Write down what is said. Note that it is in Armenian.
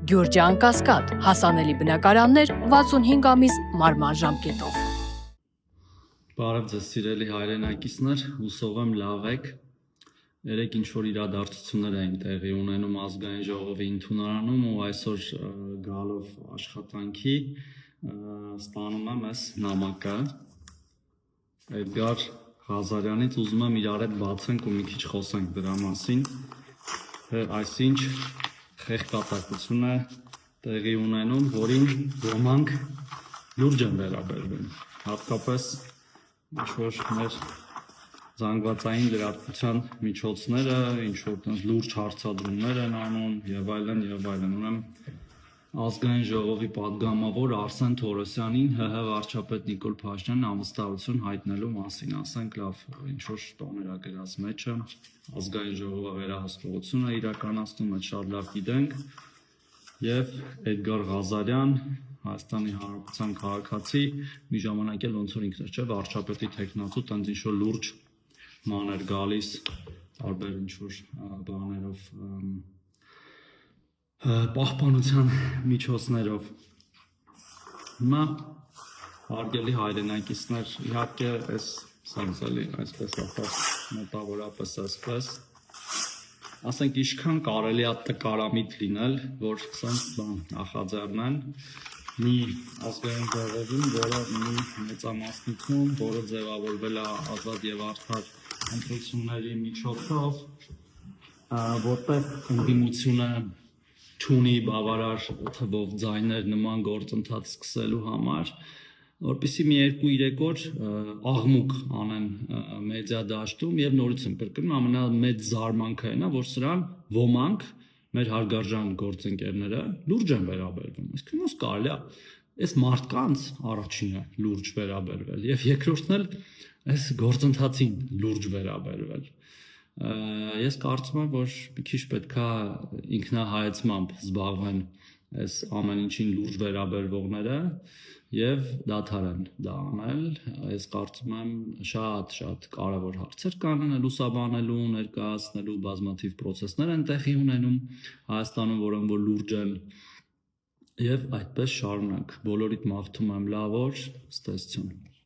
Գյուրջան Կասկադ, հասանելի բնակարաններ 65 ամիս մարման ժամկետով։ Բարև ձեզ սիրելի հայրենակիցներ, հուսով եմ լավ եք։ Երեկ ինչ-որ իրադարձություններ էին տեղի ունենում ազգային ժողովի ընդունարանում ու այսօր գալով աշխատանքի ստանում եմ այս նամակը Էդգար Ղազարյանից, ուզում եմ իրար հետ բացենք ու մի քիչ խոսենք դրա մասին, այսինչ խեղճատակություն է տեղի ունենում, որին ոմանք լուրջ են վերաբերվում, հատկապես ինչ-որ մեր զանգվածային լրատվության միջոցները, ինչ-որ լուրջ հարցադրումներ են անում և այլն, ուրեմն ազգային ժողովի падգամավոր Արսեն Թորոսյանին ՀՀ վարչապետ Նիկոլ Փաշինյանն անվստահություն հայտնելու մասին, ասենք լավ, ինչ-որ տոներ ա գրած մեջը, ազգային ժողովը վերահսկողություն է իրականացնում, այդ շատ լավ գիտենք, և Էդգար Ղազարյան, Հայաստանի Հանրապետության քաղաքացի, մի ժամանակ էլ ոնց որ ինքն էր, չէ, վարչապետի թեկնածու, տենց ինչ-որ լուրջ մանր գալիս, տարբեր ինչ-որ բաներով, պահպանության միջոցներով։ Հիմա հարգելի հայրենակիցներ, իհարկե այս սենց էլի, այսպես ախր մոտավորապես այսպես, ասենք ինչքան կարելի է տկարամիտ լինել, որ սենց բան նախաձեռնեն մի ազգային ժողովում, որը ունի մեծամասնություն, որը ձևավորվել է ազատ և արդար ընտրությունների միջոցով, որտեղ ընդդիմությունը չունի բավարար թվով ձայներ նման գործընթաց սկսելու համար, որպեսզի մի 2-3 օր աղմուկ անեն մեդիա դաշտում և նորից եմ կրկնում, ամենամեծ զարմանքը այն է, որ սրան ոմանք մեր հարգարժան գործընկերները լուրջ են վերաբերվում, այսինքն ոնց կարելի է այս մարդկանց առաջինը լուրջ վերաբերվել և երկրորդն էլ այս գործընթացին լուրջ վերաբերվել։ Ես կարծում եմ, որ մի քիչ պետք է ինքնահայեցմամբ զբաղվեն այս ամեն ինչին լուրջ վերաբերվողները և դադարեն դա անել, ես կարծում եմ շատ կարևոր հարցեր կան լուսաբանելու, ներկայացնելու, բազմաթիվ պրոցեսներ են տեղի ունենում Հայաստանում, որոնք որ լուրջ են և այդպես շարունակ, բոլորիդ մաղթում եմ լավ օր, ցտեսություն։